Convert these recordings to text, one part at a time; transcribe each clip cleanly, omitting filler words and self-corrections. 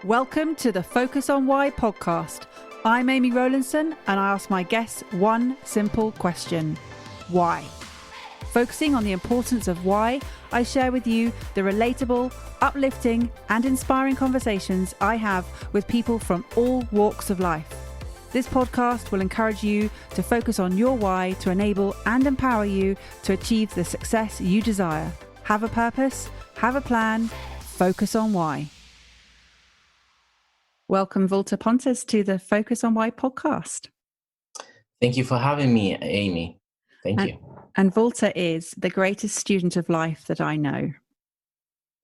Welcome to the Focus on Why podcast. I'm Amy Rowlandson and I ask my guests one simple question. Why? Focusing on the importance of why, I share with you the relatable, uplifting and inspiring conversations I have with people from all walks of life. This podcast will encourage you to focus on your why to enable and empower you to achieve the success you desire. Have a purpose, have a plan, focus on why. Welcome, Valter Pontes, to the Focus on Why podcast. Thank you for having me, Amy. Thank you. And Valter is the greatest student of life that I know.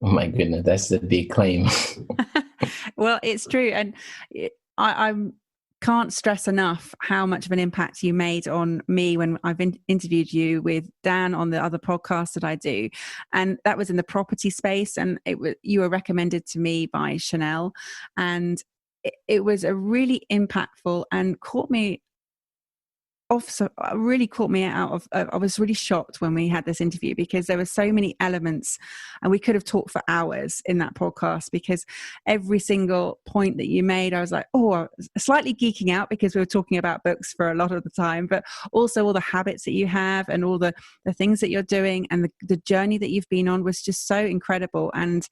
Oh my goodness, that's a big claim. Well, it's true. And I can't stress enough how much of an impact you made on me when I've interviewed you with Dan on the other podcast that I do. And that was in the property space. And you were recommended to me by Chanel. And it was a really impactful and caught me off. So really caught me out of, I was really shocked when we had this interview because there were so many elements and we could have talked for hours in that podcast because every single point that you made, I was like, slightly geeking out because we were talking about books for a lot of the time, but also all the habits that you have and all the things that you're doing and the journey that you've been on was just so incredible. And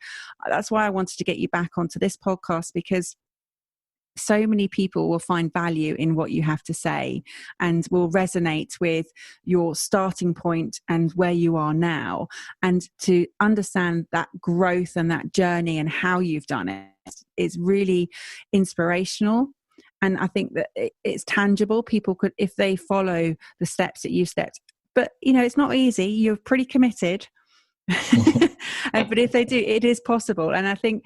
that's why I wanted to get you back onto this podcast because so many people will find value in what you have to say and will resonate with your starting point and where you are now. And to understand that growth and that journey and how you've done it is really inspirational. And I think that it's tangible. People could, if they follow the steps that you've stepped, but it's not easy. You're pretty committed. But if they do, it is possible. And I think,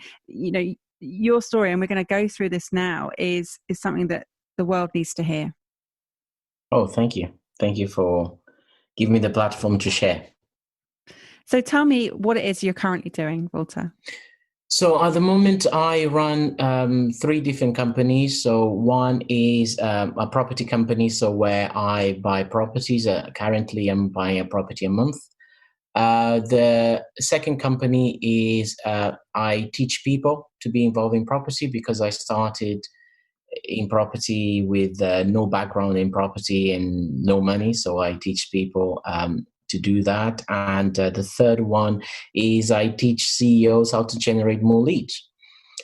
your story, and we're going to go through this now, is something that the world needs to hear. Oh, thank you. Thank you for giving me the platform to share. So tell me what it is you're currently doing, Valter. So at the moment, I run 3 different companies. So one is a property company, so where I buy properties. Currently, I'm buying a property a month. The second company is I teach people to be involved in property because I started in property with no background in property and no money. So I teach people to do that. And the third one is I teach CEOs how to generate more leads.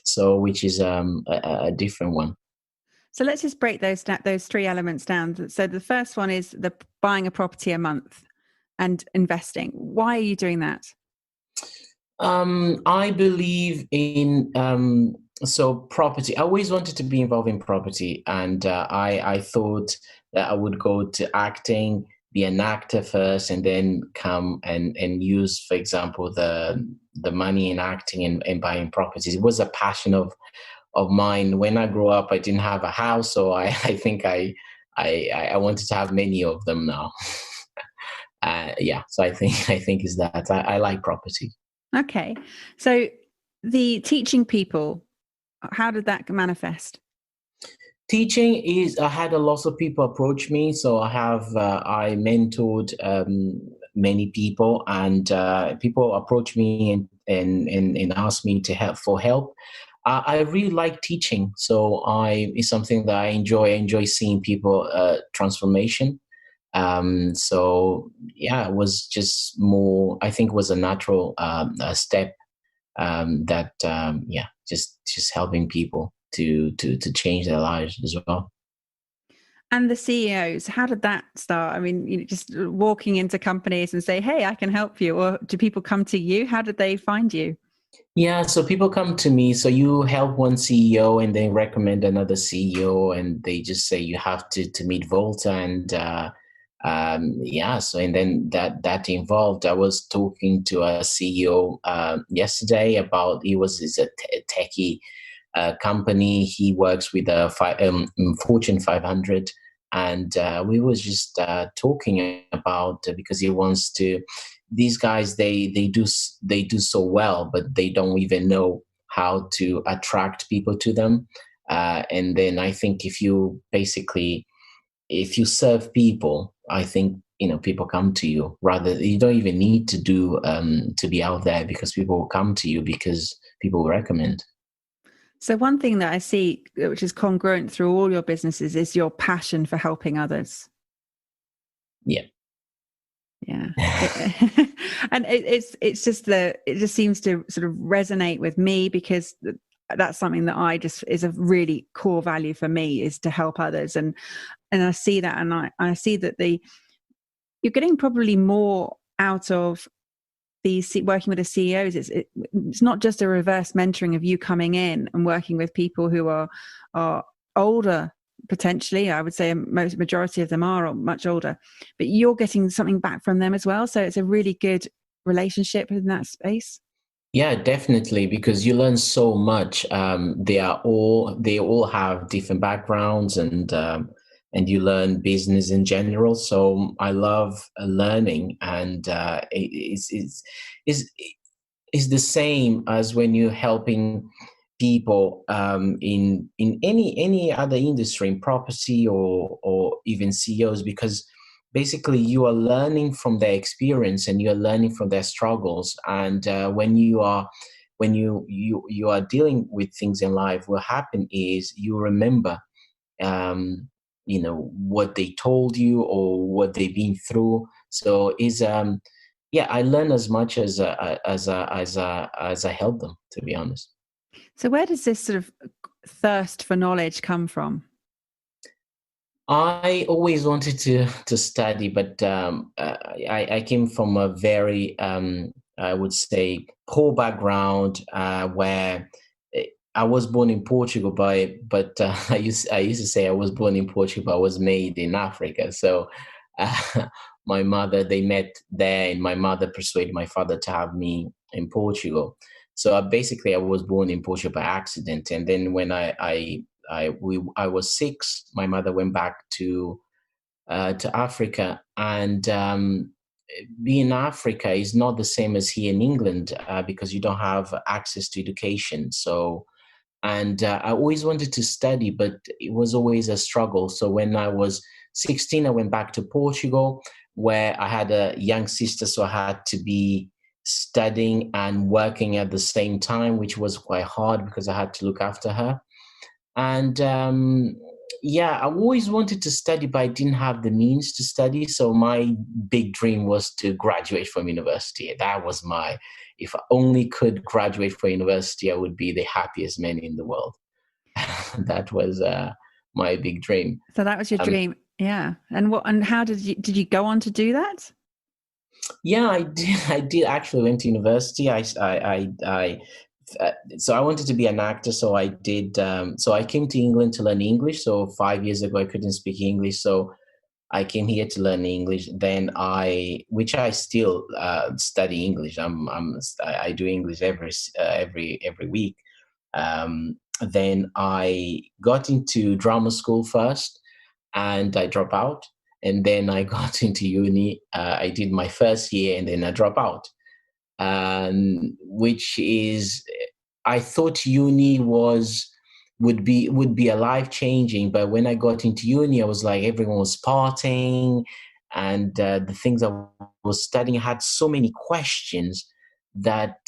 So which is a different one. So let's just break those 3 elements down. So the first one is the buying a property a month and investing. Why are you doing that? I believe in property. I always wanted to be involved in property, and I thought that I would go to acting, be an actor first, and then come and use, for example, the money in acting and buying properties. It was a passion of mine. When I grew up, I didn't have a house, so I think I wanted to have many of them now. So I think is that I like property. Okay. So the teaching people, how did that manifest? Teaching is, I had a lot of people approach me. So I mentored many people, and people approach me and ask me to help. I really like teaching. So it's something that I enjoy. I enjoy seeing people transformation. It was just more, I think it was a natural step just helping people to change their lives as well. And the CEOs, how did that start? I mean, just walking into companies and say, hey, I can help you. Or do people come to you? How did they find you? Yeah, so people come to me. So you help one CEO and they recommend another CEO and they just say you have to meet Valter and and then that involved. I was talking to a CEO yesterday about it's a techie company. He works with a Fortune 500, and we was just talking about because he wants to. These guys they do so well, but they don't even know how to attract people to them. And then I think if you serve people, I think people come to you. Rather, you don't even need to do to be out there because people will come to you because people recommend. So one thing that I see, which is congruent through all your businesses, is your passion for helping others. Yeah. Yeah. And it's just it just seems to sort of resonate with me, because that's something that I just is a really core value for me, is to help others. And I see that, and I see that you're getting probably more out of working with the CEOs. It's not just a reverse mentoring of you coming in and working with people who are older. Potentially, I would say majority of them are much older, but you're getting something back from them as well. So it's a really good relationship in that space. Yeah, definitely, because you learn so much. They all have different backgrounds, and you learn business in general. So I love learning, and it's it's the same as when you're helping people in any other industry, in property or even CEOs, because basically you are learning from their experience and you are learning from their struggles. And when you are dealing with things in life, what happen is you remember what they told you or what they've been through. So is yeah, I learn as much as I help them, to be honest. So where does this sort of thirst for knowledge come from? I always wanted to study, but I came from a very I would say poor background where I was born in Portugal, but I used to say I was born in Portugal, but I was made in Africa. So my mother, they met there, and my mother persuaded my father to have me in Portugal. So basically, I was born in Portugal by accident, and then when I was 6, my mother went back to Africa, and being in Africa is not the same as here in England because you don't have access to education. So, and I always wanted to study, but it was always a struggle. So when I was 16, I went back to Portugal, where I had a young sister, so I had to be studying and working at the same time, which was quite hard because I had to look after her. And yeah, I always wanted to study, but I didn't have the means to study. So my big dream was to graduate from university. That was if I only could graduate from university, I would be the happiest man in the world. That was my big dream. So that was your Um, dream. Yeah. And how did you go on to do that? yeah, I did. I did actually went to university. So I wanted to be an actor. So I did. So I came to England to learn English. So 5 years ago, I couldn't speak English. So I came here to learn English. Then which I still study English. I do English every week. Then I got into drama school first, and I dropped out. And then I got into uni. I did my first year, and then I dropped out. Which is, I thought uni would be a life changing, but when I got into uni, I was like everyone was partying, and the things I was studying had so many questions that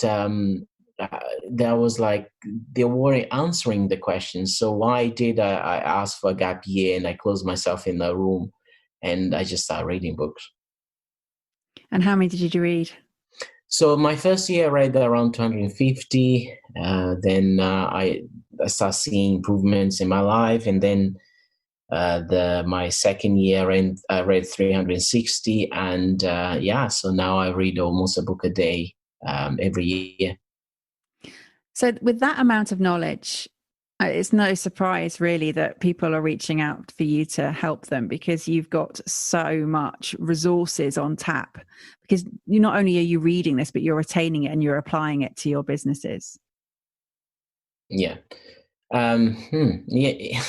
that was like they weren't answering the questions. So why did I ask for a gap year, and I closed myself in a room, and I just started reading books. And how many did you read? So my first year, I read around 250. Then I started seeing improvements in my life, and then my second year, I read 360, and yeah, so now I read almost a book a day every year. So with that amount of knowledge, it's no surprise really that people are reaching out for you to help them, because you've got so much resources on tap, because you not only are you reading this, but you're retaining it and you're applying it to your businesses. Yeah. Yeah.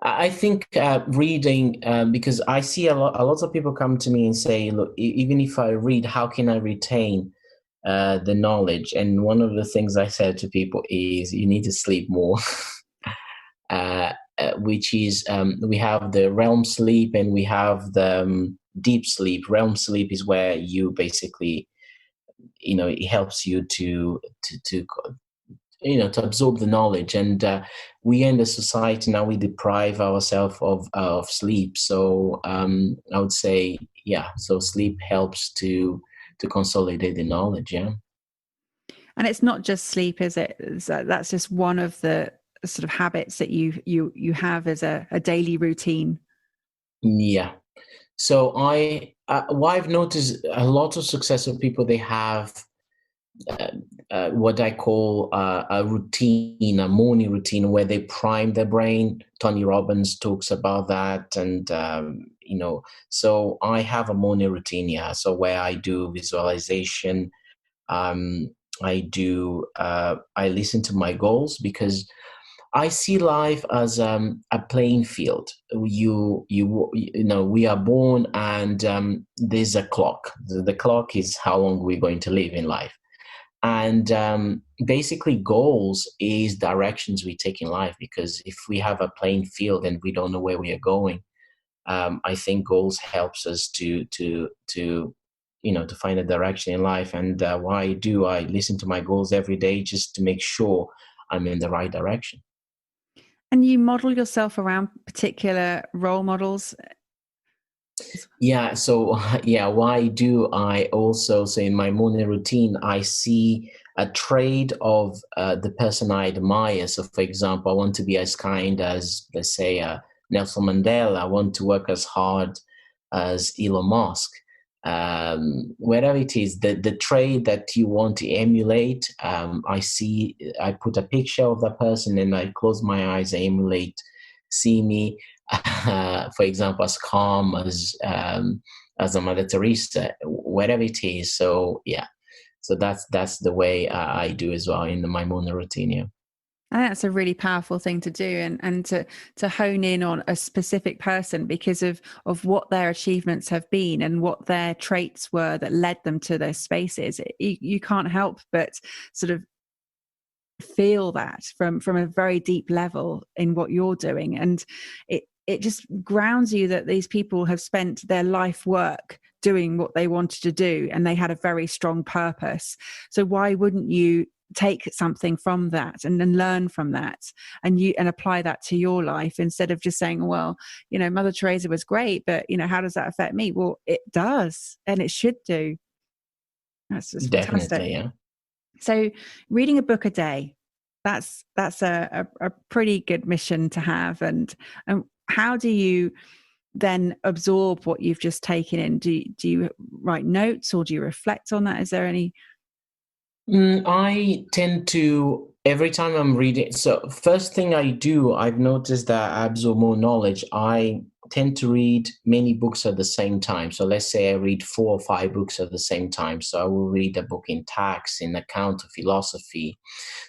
I think reading, because I see a lot of people come to me and say, look, even if I read, how can I retain the knowledge? And one of the things I said to people is you need to sleep more, which is we have the REM sleep and we have the deep sleep. REM sleep is where you basically, it helps you to to absorb the knowledge. And we in the society now, we deprive ourselves of sleep. So I would say, yeah, so sleep helps to consolidate the knowledge. Yeah. And it's not just sleep, is it? That's just one of the sort of habits that you have as a daily routine. Yeah. So what I've noticed, a lot of successful people, they have what I call a routine, a morning routine where they prime their brain. Tony Robbins talks about that. And, so I have a morning routine, yeah. So where I do visualization, um, I listen to my goals, because I see life as a playing field. We are born, and there's a clock. The clock is how long we're going to live in life. And basically, goals is directions we take in life. Because if we have a playing field and we don't know where we are going, I think goals helps us to find a direction in life. And I listen to my goals every day, just to make sure I'm in the right direction. And you model yourself around particular role models? Yeah. So, yeah, I also say in my morning routine, I see a trait of the person I admire. So, for example, I want to be as kind as, let's say, Nelson Mandela. I want to work as hard as Elon Musk. Whatever it is, the trait that you want to emulate, I put a picture of that person, and I close my eyes, I emulate, see me, for example, as calm as a Mother Teresa, whatever it is. So yeah, so that's the way I do as well in my morning routine. Yeah. I think that's a really powerful thing to do, and to hone in on a specific person because of what their achievements have been and what their traits were that led them to those spaces. You can't help but sort of feel that from a very deep level in what you're doing, and it just grounds you that these people have spent their life work doing what they wanted to do, and they had a very strong purpose. So why wouldn't you take something from that and then learn from that, and apply that to your life, instead of just saying, well, Mother Teresa was great, but how does that affect me? Well, it does, and it should do. That's just fantastic. Definitely. Yeah. So reading a book a day, that's a pretty good mission to have. And how do you then absorb what you've just taken in? Do you write notes, or do you reflect on that? Is there any? I tend to, every time I'm reading, so first thing I do, I've noticed that I absorb more knowledge. I tend to read many books at the same time. So let's say I read 4 or 5 books at the same time. So I will read a book in tax, in account, or philosophy.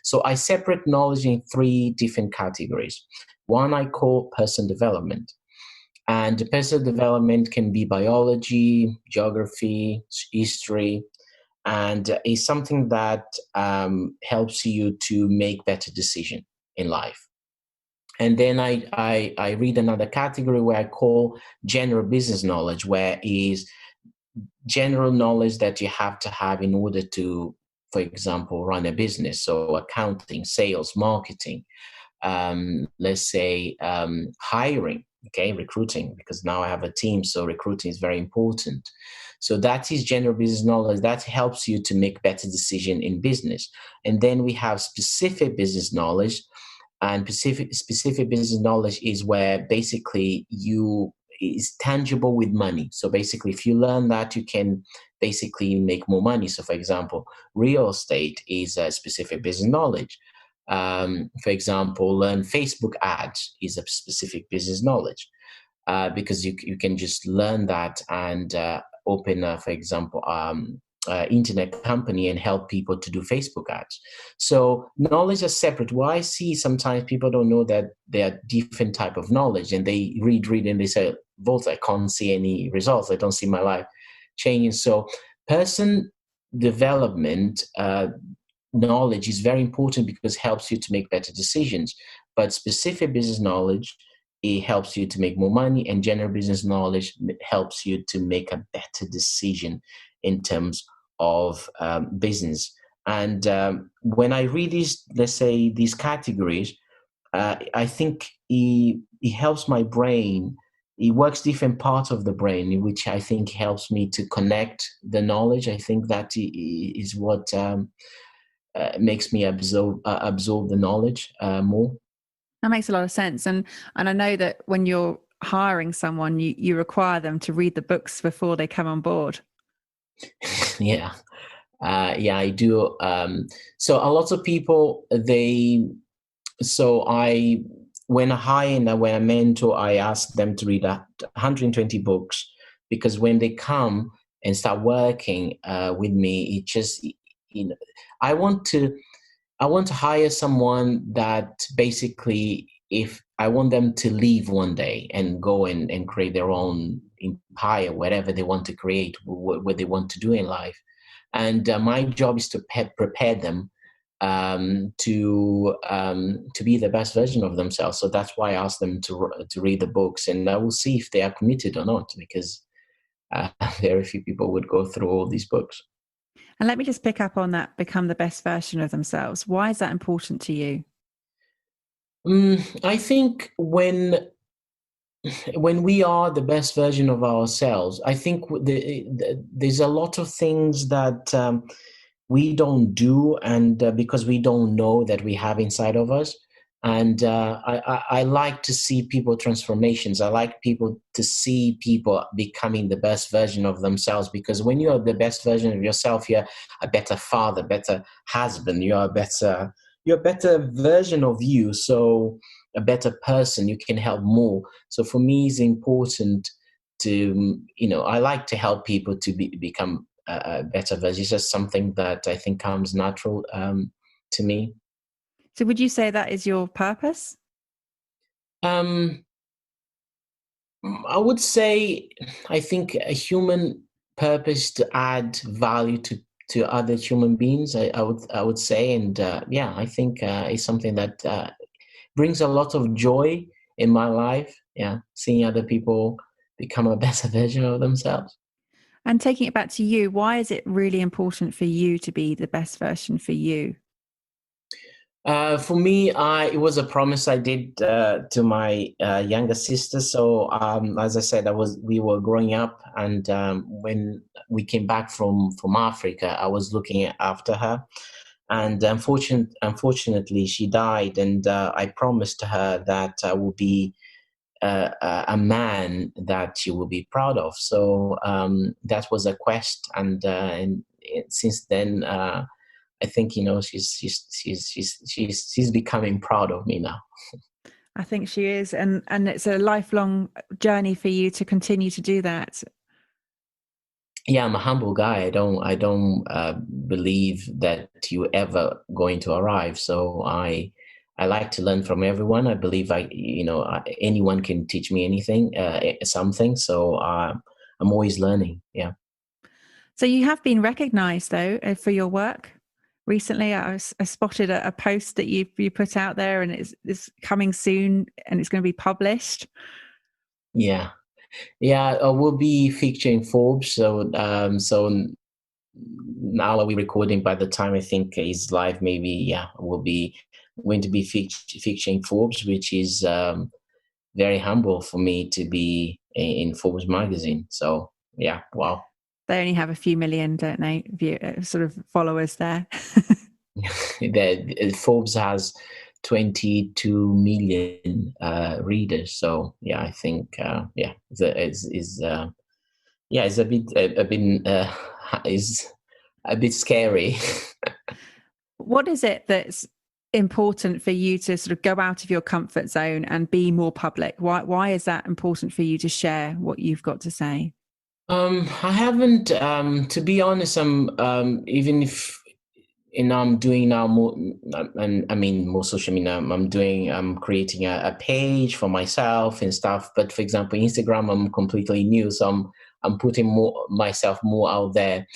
So I separate knowledge in 3 different categories. One I call person development. And personal development can be biology, geography, history, and is something that helps you to make better decision in life. And then I read another category where I call general business knowledge, where is general knowledge that you have to have in order to, for example, run a business. So accounting, sales, marketing, let's say hiring, okay, recruiting, because now I have a team, so recruiting is very important. So that is general business knowledge that helps you to make better decision in business. And then we have specific business knowledge, and specific business knowledge is where basically you is tangible with money. So basically, if you learn that, you can basically make more money. So for example, real estate is a specific business knowledge. For example, learn Facebook ads is a specific business knowledge, because you can just learn that and open, for example, internet company and help people to do Facebook ads. So knowledge is separate. What I see sometimes people don't know that there are different type of knowledge, and they read and they say, Valter, I can't see any results. I don't see my life changing. So person development knowledge is very important because it helps you to make better decisions. But specific business knowledge, it helps you to make more money, and general business knowledge helps you to make a better decision in terms of business. And when I read these, let's say, these categories, I think it helps my brain. It works different parts of the brain, which I think helps me to connect the knowledge. I think that is what makes me absorb the knowledge more. That makes a lot of sense. And I know that when you're hiring someone, you require them to read the books before they come on board. Yeah. Yeah, I do. So a lot of people, when I hire and when I mentor, I ask them to read 120 books, because when they come and start working with me, it just, I want to, hire someone that basically, if I want them to leave one day and go and create their own empire, whatever they want to create, what they want to do in life. And my job is to prepare them to be the best version of themselves. So that's why I ask them to read the books, and I will see if they are committed or not, because very few people would go through all these books. And let me just pick up on that, become the best version of themselves. Why is that important to you? I think when we are the best version of ourselves, I think there's a lot of things that we don't do, and because we don't know that we have inside of us. And I like to see people transformations. I like people to see people becoming the best version of themselves, because when you are the best version of yourself, you're a better father, better husband, you're a better version of you. So a better person, you can help more. So for me, it's important to, I like to help people to become a better version. It's just something that I think comes natural to me. So would you say that is your purpose? Um, I would say, I think a human purpose to add value to other human beings. I would say, and yeah, I think it's something that brings a lot of joy in my life. Yeah, seeing other people become a better version of themselves. And taking it back to you, why is it really important for you to be the best version for you? For me, it was a promise I did to my younger sister. So, as I said, we were growing up, and when we came back from Africa, I was looking after her, and unfortunately, she died. And I promised her that I will be a man that she will be proud of. So that was a quest, and since then. I think she's becoming proud of me now. I think she is, and it's a lifelong journey for you to continue to do that. Yeah, I'm a humble guy. I don't believe that you ever going to arrive. So I like to learn from everyone. I believe anyone can teach me anything, something. So I'm always learning. Yeah. So you have been recognized though for your work. Recently, I spotted a post that you put out there, and it's coming soon, and it's going to be published. Yeah. Yeah, we'll be featuring Forbes. So now we're recording. By the time I think is live, maybe we'll be going to be featuring Forbes, which is very humble for me to be in Forbes magazine. So yeah, wow. They only have a few million, don't they? Sort of followers there. Forbes has 22 million readers. So yeah, I think it's a bit is a bit scary. What is it that's important for you to sort of go out of your comfort zone and be more public? Why is that important for you to share what you've got to say? I haven't, to be honest. Even if I'm doing now more, I mean, more social media. I'm creating a page for myself and stuff. But for example, Instagram, I'm completely new, so I'm putting myself more out there.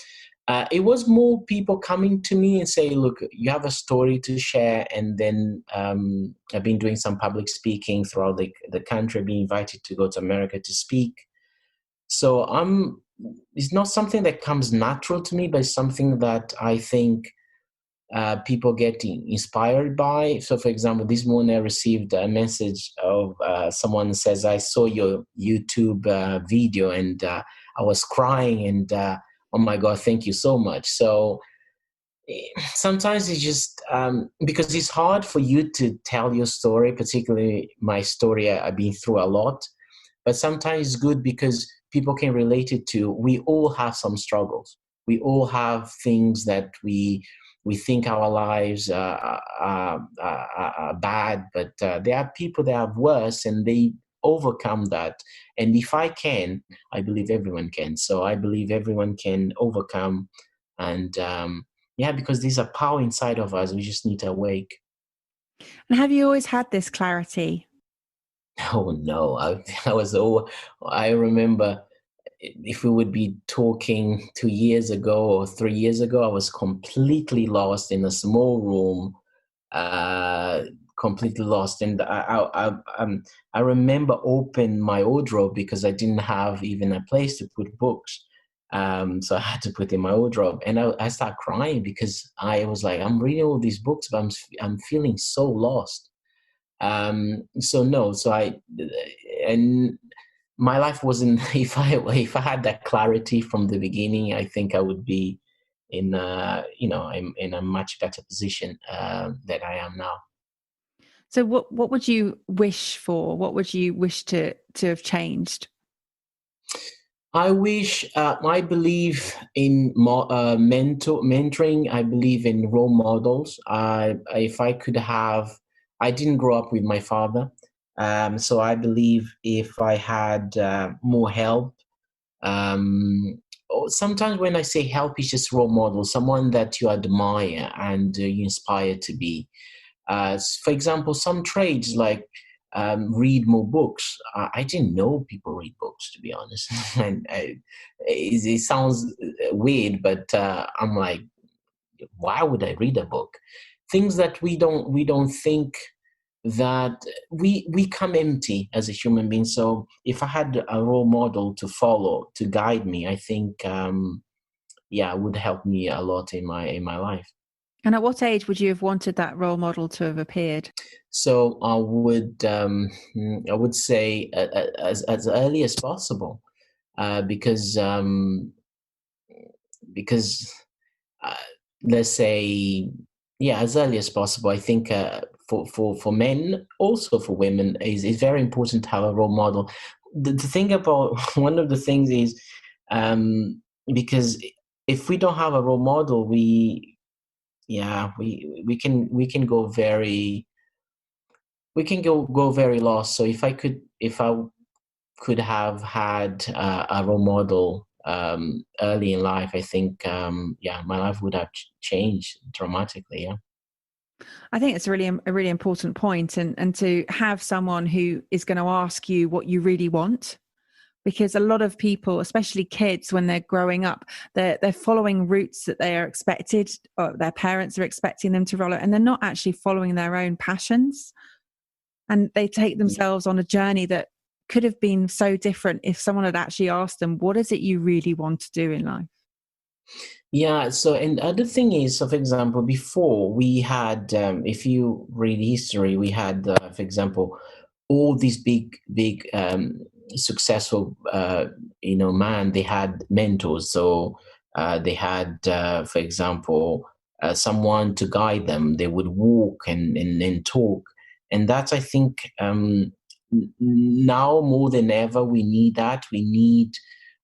It was more people coming to me and say, "Look, you have a story to share." And then I've been doing some public speaking throughout the country, being invited to go to America to speak. So it's not something that comes natural to me, but it's something that I think people get inspired by. So, for example, this morning I received a message of someone says, I saw your YouTube video and I was crying and oh my God, thank you so much. So sometimes it's just because it's hard for you to tell your story, particularly my story. I've been through a lot, but sometimes it's good because people can relate it to. We all have some struggles. We all have things that we think our lives are bad, but there are people that have worse and they overcome that. And if I can, I believe everyone can. So I believe everyone can overcome. And yeah, because there's a power inside of us. We just need to awake. And have you always had this clarity? Oh no, I remember if we would be talking 2 years ago or 3 years ago, I was completely lost in a small room, uh, completely lost. And I remember opening my wardrobe because I didn't have even a place to put books. So I had to put in my wardrobe, and I started crying because I was like, I'm reading all these books, but I'm feeling so lost. So no, so and my life wasn't. If I had that clarity from the beginning, I think I would be in I'm in a much better position that I am now. So what would you wish for? What would you wish to have changed? I believe in mentoring. I believe in role models. If I could have, I didn't grow up with my father. So I believe if I had more help, or sometimes when I say help, it's just role model, someone that you admire and you inspire to be. For example, some trades like read more books. I didn't know people read books, to be honest. And it sounds weird, but I'm like, why would I read a book? Things that we don't think that we come empty as a human being. So if I had a role model to follow to guide me, I think it would help me a lot in my life. And at what age would you have wanted that role model to have appeared? So I would say as early as possible, because because uh, let's say, yeah, as early as possible. I think for men, also for women, is very important to have a role model. The thing about one of the things is because if we don't have a role model, we can go very very lost. So if I could have had a role model early in life, I think my life would have changed dramatically. Yeah. I think it's a really important point, and to have someone who is going to ask you what you really want. Because a lot of people, especially kids, when they're growing up, they're following routes that they are expected, or their parents are expecting them to follow, and they're not actually following their own passions. And they take themselves on a journey that could have been so different if someone had actually asked them, what is it you really want to do in life? Yeah. So, and the other thing is, so for example, before we had, if you read history, we had, for example, all these big, successful, man. They had mentors. So they had, for example, someone to guide them. They would walk and talk, and that's, I think, now more than ever, we need that. We need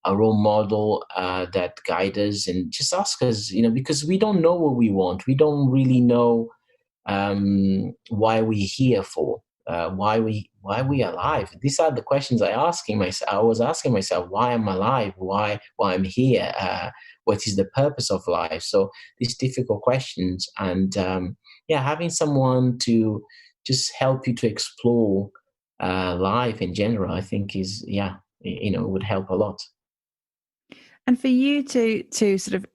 a role model that guide us and just ask us, because we don't know what we want. We don't really know why we're here for, why we alive. These are the questions I was asking myself, why am I alive? Why I'm here? What is the purpose of life? So these difficult questions, and having someone to just help you to explore life in general, I think would help a lot. And for you to sort of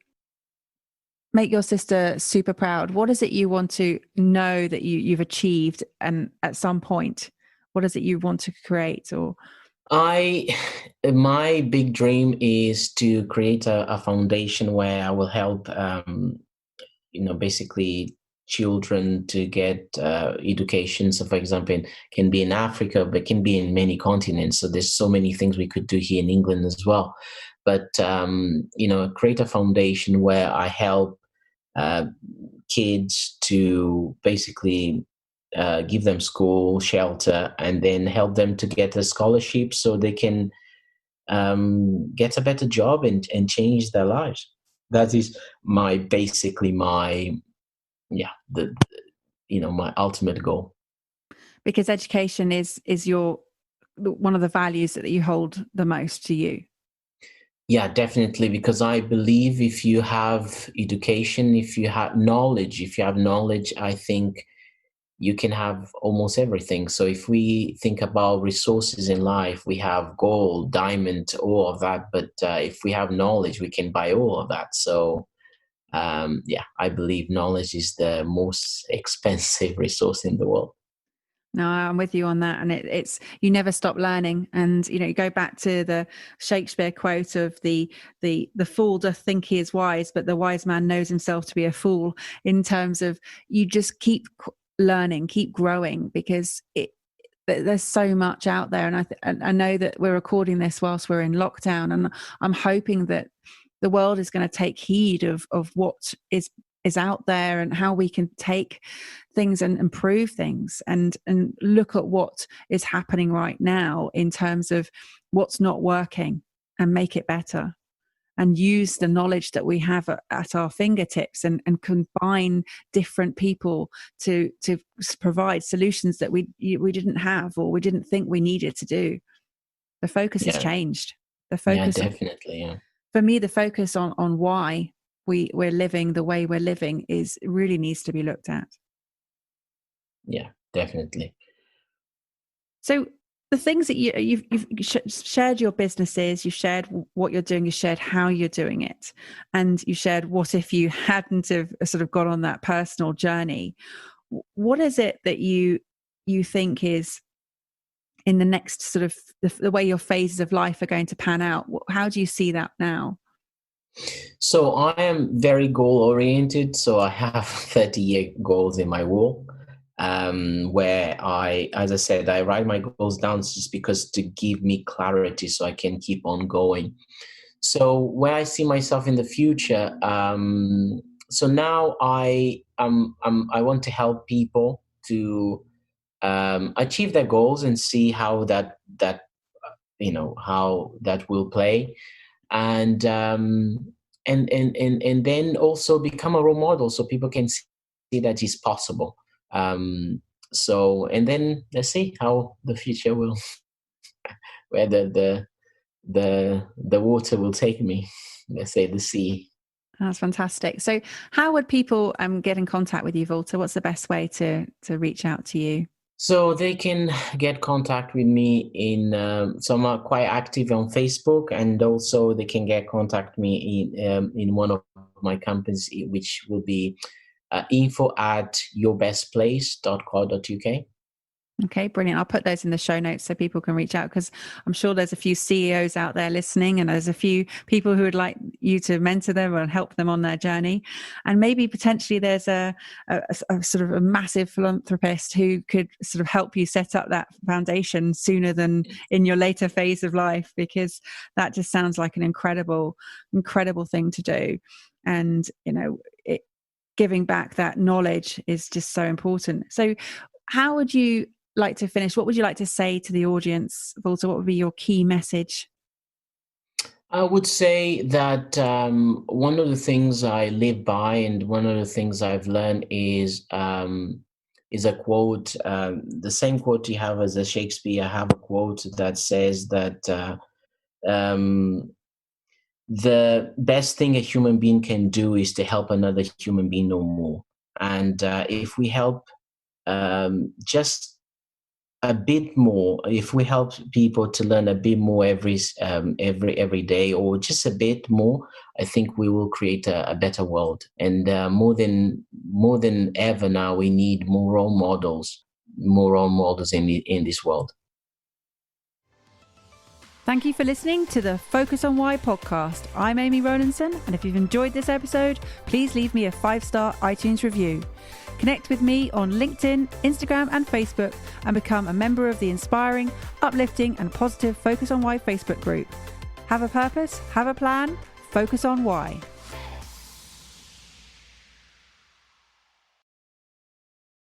make your sister super proud, what is it you want to know that you've achieved, and at some point, what is it you want to create? Or I my big dream is to create a foundation where I will help basically children to get education. So, for example, it can be in Africa, but can be in many continents. So there's so many things we could do here in England as well. But create a foundation where I help kids to basically give them school, shelter, and then help them to get a scholarship so they can get a better job and change their lives. That is my my ultimate goal. Because education is your one of the values that you hold the most to you. Yeah, definitely, because I believe if you have education, if you have knowledge, I think you can have almost everything. So if we think about resources in life, we have gold, diamond, all of that. But if we have knowledge, we can buy all of that. So I believe knowledge is the most expensive resource in the world. No, I'm with you on that. And it's you never stop learning. And, you go back to the Shakespeare quote of the fool doth think he is wise, but the wise man knows himself to be a fool, in terms of you just keep learning, keep growing, because there's so much out there. And I know that we're recording this whilst we're in lockdown, and I'm hoping that the world is going to take heed of what is out there, and how we can take things and improve things, and look at what is happening right now in terms of what's not working, and make it better, and use the knowledge that we have at our fingertips, and combine different people to provide solutions that we didn't have, or we didn't think we needed to do. The focus has changed. The focus, definitely. Yeah. For me, the focus on why we're living the way we're living really needs to be looked at. Yeah, definitely. So the things that you've shared, your businesses, you've shared what you're doing, you shared how you're doing it, and you shared what if you hadn't have sort of got on that personal journey. What is it that you think is in the next sort of the way your phases of life are going to pan out? How do you see that now? So I am very goal oriented. So I have 30-year goals in my wall, where as I said, I write my goals down just because to give me clarity so I can keep on going. So where I see myself in the future, so now I want to help people to achieve their goals and see how that how that will play, and then also become a role model so people can see that it's possible. So, and then let's see how the future will, where the water will take me. Let's say the sea. That's fantastic. So how would people get in contact with you, Valter? What's the best way to reach out to you? So they can get contact with me so I'm quite active on Facebook, and also they can get contact me in one of my companies, which will be info@yourbestplace.co.uk. Okay, brilliant. I'll put those in the show notes so people can reach out, because I'm sure there's a few CEOs out there listening, and there's a few people who would like you to mentor them and help them on their journey. And maybe potentially there's a sort of a massive philanthropist who could sort of help you set up that foundation sooner than in your later phase of life, because that just sounds like an incredible thing to do. And, giving back that knowledge is just so important. So how would you like to finish? What would you like to say to the audience, Valter? What would be your key message? I would say that one of the things I live by, and one of the things I've learned is a quote, the same quote you have as a Shakespeare. I have a quote that says that the best thing a human being can do is to help another human being no more. And if we help just a bit more, if we help people to learn a bit more every day, or just a bit more, I think we will create a better world. And more than ever now, we need more role models in this world. Thank you for listening to the Focus on Why podcast. I'm Amy Rowlandson, and if you've enjoyed this episode, please leave me a 5-star iTunes review. Connect with me on LinkedIn, Instagram, and Facebook, and become a member of the inspiring, uplifting, and positive Focus on Why Facebook group. Have a purpose, have a plan, focus on why.